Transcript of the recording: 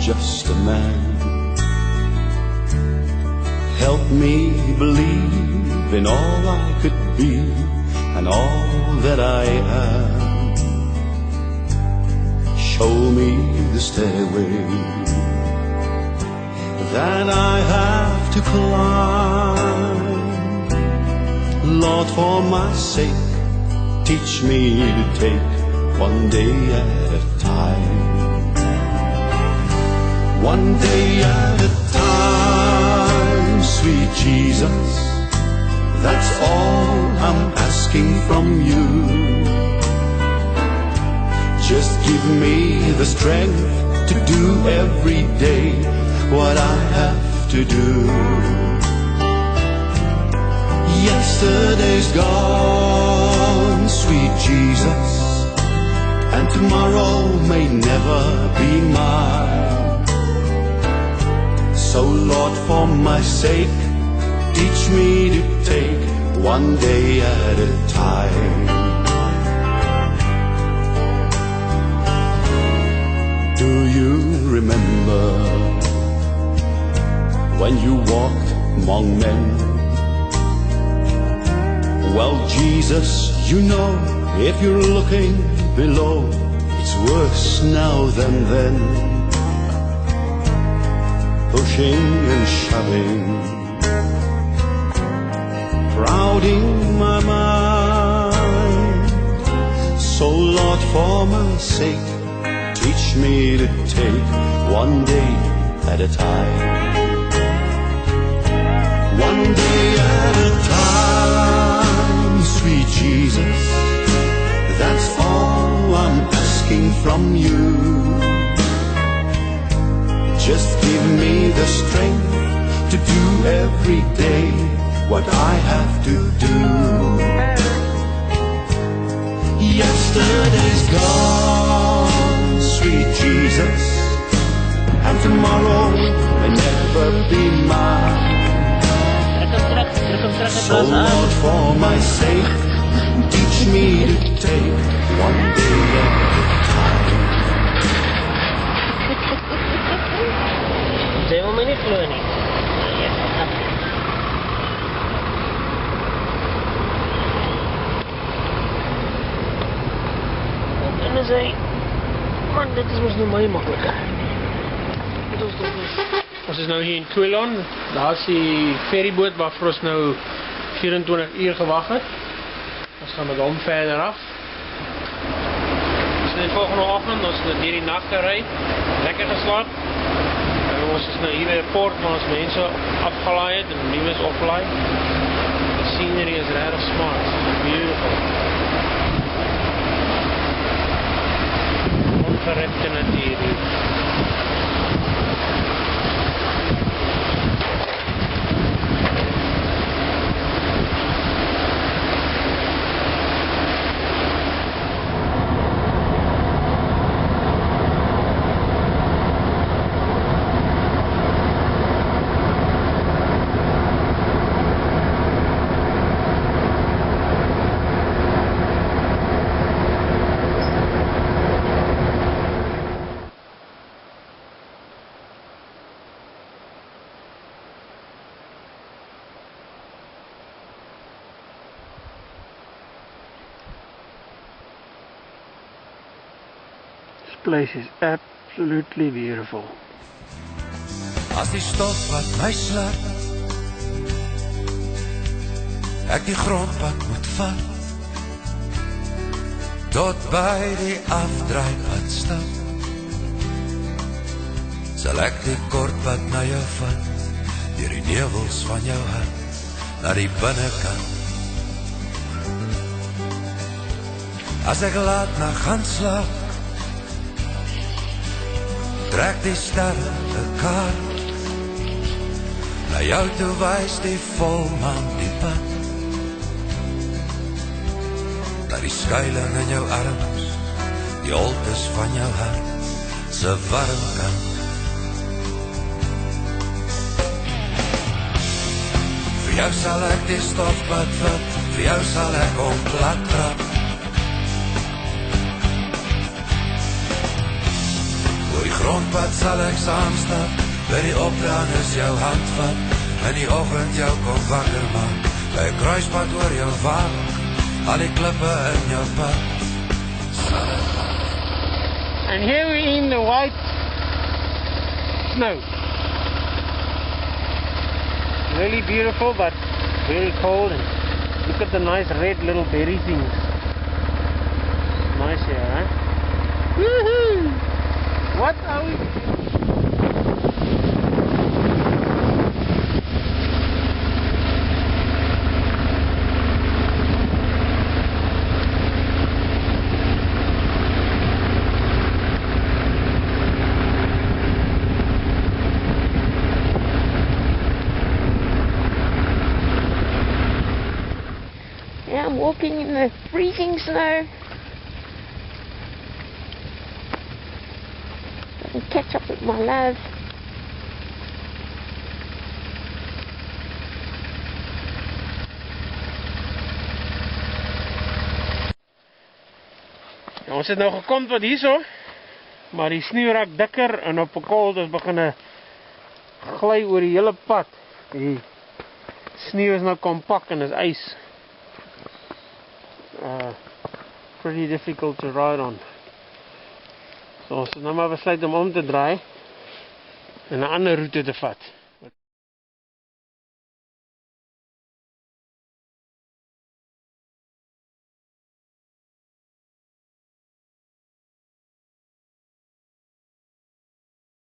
just a man. Help me believe in all I could be and all that I am. Show me the stairway that I have to climb. Lord, for my sake, teach me to take one day at a time. One day at a time, sweet Jesus, that's all I'm asking from you. Just give me the strength to do every day what I have to do. Yesterday's gone, sweet Jesus, and tomorrow may never be mine. So Lord, for my sake, teach me to take one day at a time. Do you remember when you walked among men? Well, Jesus, you know, if you're looking below, it's worse now than then. Pushing and shoving, crowding my mind. So Lord, for my sake, teach me to take one day at a time. One day at a time, sweet Jesus, that's all I'm asking from you. Just give me the strength to do every day what I have to do. Yesterday's gone, sweet Jesus, and tomorrow may never be mine. So Lord, for my sake, teach me to take one day at a time. Jy wil my nie glo nie. En dan sê, man, dit is mos nou my makkelijke. Ons is nou hier in Quilon. Daar is die ferryboot waarvoor ons nou 24 uur gewag het. Ons gaan met hom verder af. Ons is volgende oggend, ons het hier die nacht gery, lekker geslaap. Ons is nou hier by die poort waar ons mense afgelaai het en nieuwe is opgelaai. Die scenery is regtig smart, beautiful. Ongerepte natuur hier. Place is absolutely beautiful. As die stof wat my slap, ek die grondpad moet vat, tot by die afdraai pad stap, sal ek die kortpad na jou vat, deur die nevels van jou hart, na die binnekant. As ek laat na gaan slaap, trek die sterre die kaart, na jou toe wys die volmaan die pad, na die skuiling in jou arms, die holtes van jou hart, se warm kant. Vir jou sal ek die stofpad vat, vir jou sal ek om plat trap, door die grondpad sal ek saamstap, by die opdaan is jou hand vat, in die oggend jou kom wakker maak, by 'n kruispad oor jou waak, al die klippe in jou pad. And here we're in the white snow. Really beautiful, but very cold. And look at the nice red little berry things. Nice here, huh? Woohoo! What are we? Yeah, I'm walking in the freezing snow. I can catch up with my love. Ja, ons het nou gekom tot hierso, maar die sneeu raak dikker en op 'n kold ons begin gly oor die hele pad. Die sneeu is nou kompak en is ys. Pretty difficult to ride on. So ons het nou maar besluit om te draai en 'n ander roete te vat.